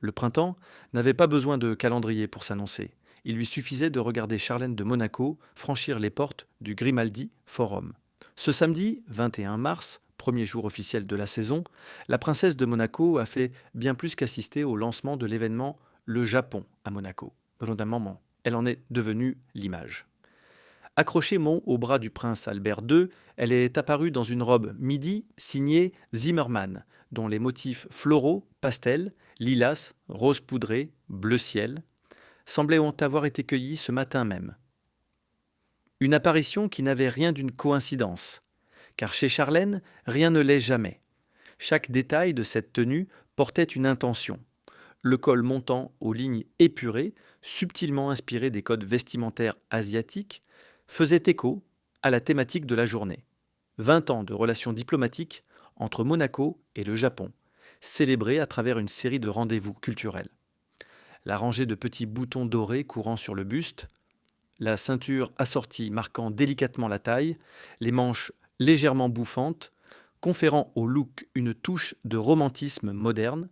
Le printemps n'avait pas besoin de calendrier pour s'annoncer. Il lui suffisait de regarder Charlène de Monaco franchir les portes du Grimaldi Forum. Ce samedi 21 mars, premier jour officiel de la saison, la princesse de Monaco a fait bien plus qu'assister au lancement de l'événement Le Japon à Monaco. Redamment, elle en est devenue l'image. Accrochée au bras du prince Albert II, elle est apparue dans une robe midi signée Zimmermann, dont les motifs floraux, pastels, lilas, rose poudré, bleu ciel, semblaient avoir été cueillis ce matin même. Une apparition qui n'avait rien d'une coïncidence, car chez Charlène, rien ne l'est jamais. Chaque détail de cette tenue portait une intention. Le col montant aux lignes épurées, subtilement inspiré des codes vestimentaires asiatiques, faisait écho à la thématique de la journée. 20 ans de relations diplomatiques entre Monaco et le Japon, célébrées à travers une série de rendez-vous culturels. La rangée de petits boutons dorés courant sur le buste, la ceinture assortie marquant délicatement la taille, les manches légèrement bouffantes, conférant au look une touche de romantisme moderne,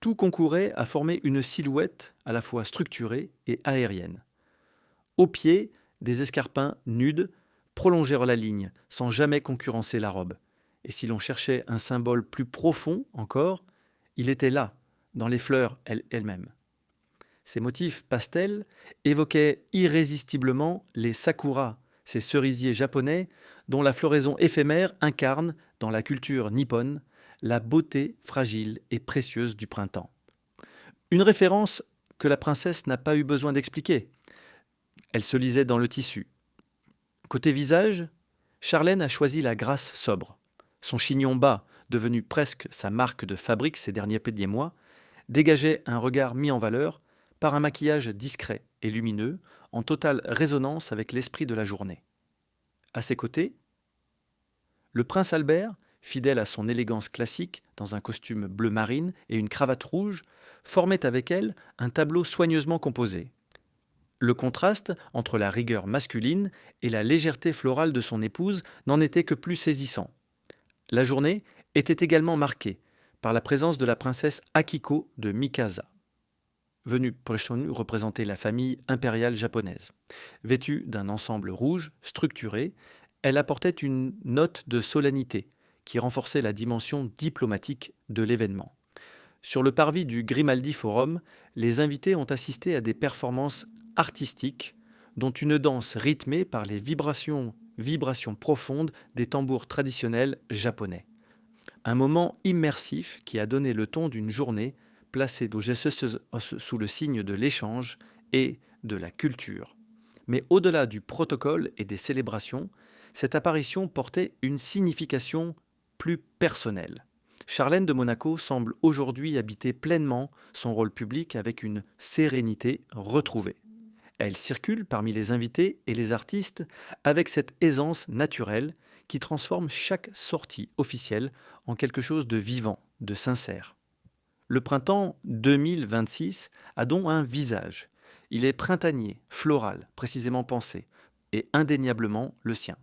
tout concourait à former une silhouette à la fois structurée et aérienne. Aux pieds, des escarpins nudes prolongèrent la ligne sans jamais concurrencer la robe. Et si l'on cherchait un symbole plus profond encore, il était là, dans les fleurs elles-mêmes. Ces motifs pastels évoquaient irrésistiblement les sakuras, ces cerisiers japonais dont la floraison éphémère incarne, dans la culture nippone, la beauté fragile et précieuse du printemps. Une référence que la princesse n'a pas eu besoin d'expliquer. Elle se lisait dans le tissu. Côté visage, Charlène a choisi la grâce sobre. Son chignon bas, devenu presque sa marque de fabrique ces derniers mois, dégageait un regard mis en valeur par un maquillage discret et lumineux, en totale résonance avec l'esprit de la journée. À ses côtés, le prince Albert, fidèle à son élégance classique, dans un costume bleu marine et une cravate rouge, formait avec elle un tableau soigneusement composé. Le contraste entre la rigueur masculine et la légèreté florale de son épouse n'en était que plus saisissant. La journée était également marquée par la présence de la princesse Akiko de Mikasa, venue représenter la famille impériale japonaise. Vêtue d'un ensemble rouge, structuré, elle apportait une note de solennité qui renforçait la dimension diplomatique de l'événement. Sur le parvis du Grimaldi Forum, les invités ont assisté à des performances artistiques, dont une danse rythmée par les vibrations profondes des tambours traditionnels japonais. Un moment immersif qui a donné le ton d'une journée placée sous le signe de l'échange et de la culture. Mais au-delà du protocole et des célébrations, cette apparition portait une signification plus personnelle. Charlène de Monaco semble aujourd'hui habiter pleinement son rôle public avec une sérénité retrouvée. Elle circule parmi les invités et les artistes avec cette aisance naturelle qui transforme chaque sortie officielle en quelque chose de vivant, de sincère. Le printemps 2026 a donc un visage. Il est printanier, floral, précisément pensé, et indéniablement le sien.